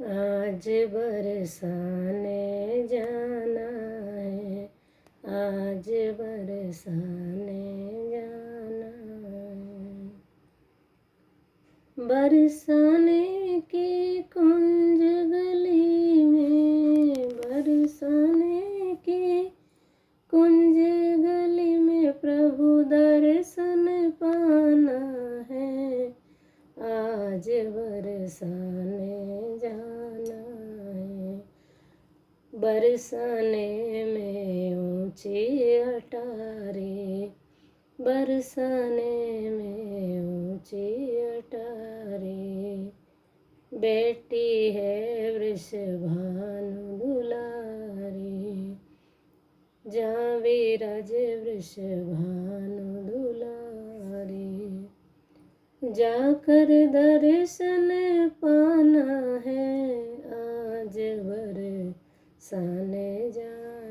आज बरसाने जाना है, आज बरसाने जाना है। बरसाने की कुंज गली में, बरसाने की कुंज गली में प्रभु दर्शन पाना है। आज बरसाने जाना है। बरसाने में ऊंची अटारी, बरसाने में ऊंची अटारी। बेटी है वृषभानु दुलारी, जहाँ विराज वृषभानु दुलारी। जाकर दर्शन पाना है, आज बरसाने जाना